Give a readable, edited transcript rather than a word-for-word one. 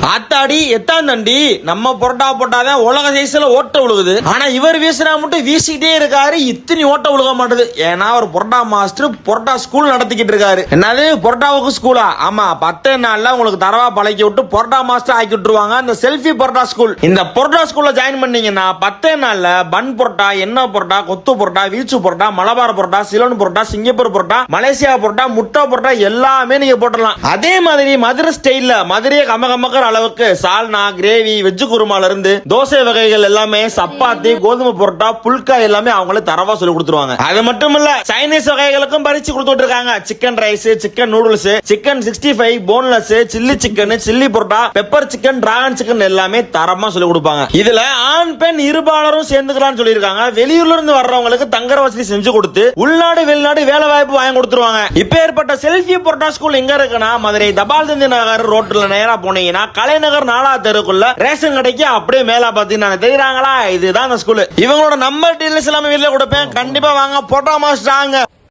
ஆத்தாடி எத்தாந்தண்டி நம்ம பொரோட்டா போட்டாதான் உலக சைஸ்ல ஓட்ட விழுகுது. ஆனா இவர் வீசினா மட்டும் வீசிக்கிட்டே இருக்காரு, இத்தனை ஓட்ட விழுக மாட்டேது. ஏன்னா ஒரு பொரோட்டா மாஸ்டர் பொரோட்டா ஸ்கூல் நடத்திக்கிட்டு இருக்காரு. என்னது பொரோட்டாவுக்கு ஸ்கூலா? ஆமா, 10 நாள்ல உங்களுக்கு தரவா பழக்கி விட்டு பொரோட்டா மாஸ்டர் ஆக்கி விட்டுருவாங்க. அந்த செல்ஃபி பொரோட்டா ஸ்கூல். இந்த பொரோட்டா ஸ்கூல்ல ஜாயின் பண்ணீங்கன்னா 10 நாள்ல பன் பொரோட்டா, எண்ணெய் பொரோட்டா, கொத்து பொரோட்டா, வீச்சு பொரோட்டா, மலபார் பொரோட்டா, சிலோன் பொரோட்டா, சிங்கப்பூர் பொரோட்டா, மலேசியா பொரோட்டா, முட்டை பொரோட்டா எல்லாமே நீங்க போட்டலாம். அதே மாதிரி மதுரை ஸ்டைல்ல மதுரையை கமகமக்கிற அளவுக்கு சால்னா, கிரேவி, வெஜ் குருமால இருந்து தோசை வகைகள் எல்லாமே, சப்பாத்தி, கோதுமை பொரோட்டா, புல்கா எல்லாமே அவங்களே தரவா சொல்லி கொடுத்துருவாங்க. அது மட்டும் இல்ல சைனீஸ் வகைகளுக்கும் பறிச்சு கொடுத்துட்டு இருக்காங்க. Chicken rice, chicken noodles, chicken 65, boneless, chilli chicken, chilli parotta, pepper chicken, dragon chicken எல்லாமே தரமா சொல்லி கொடுப்பாங்க. இதுல ஆண் பெண் இருபாலரும் சேர்ந்துக்கலாம்னு சொல்லியிருக்காங்க. வெளியூர்ல இருந்து வர்றவங்களுக்கு தங்குற வசதி செஞ்சு கொடுத்து உள்நாடு வெளிநாடு வேலை வாய்ப்பு வாங்கி கொடுத்துருவாங்க. இப்ப ஏற்பட்ட செல்ஃபி பொரோட்டா ஸ்கூல் எங்க இருக்குன்னா மதுரை தபால் தந்தி நகர் ரோட்ல நேரா போனீங்கன்னா கலைநகர் 4 தெருக்குள்ள ரேஷன் கடைக்கு அப்படியே மேல பாத்தீங்கன்னா தெரியுறாங்களா, இதுதான் அந்த ஸ்கூல். இவங்களோட நம்பர் டீடைல்ஸ் எல்லாமே வீட்டுல கொடுப்பேன், கண்டிப்பா வாங்க. பொரோட்டா மாஸ்டர்.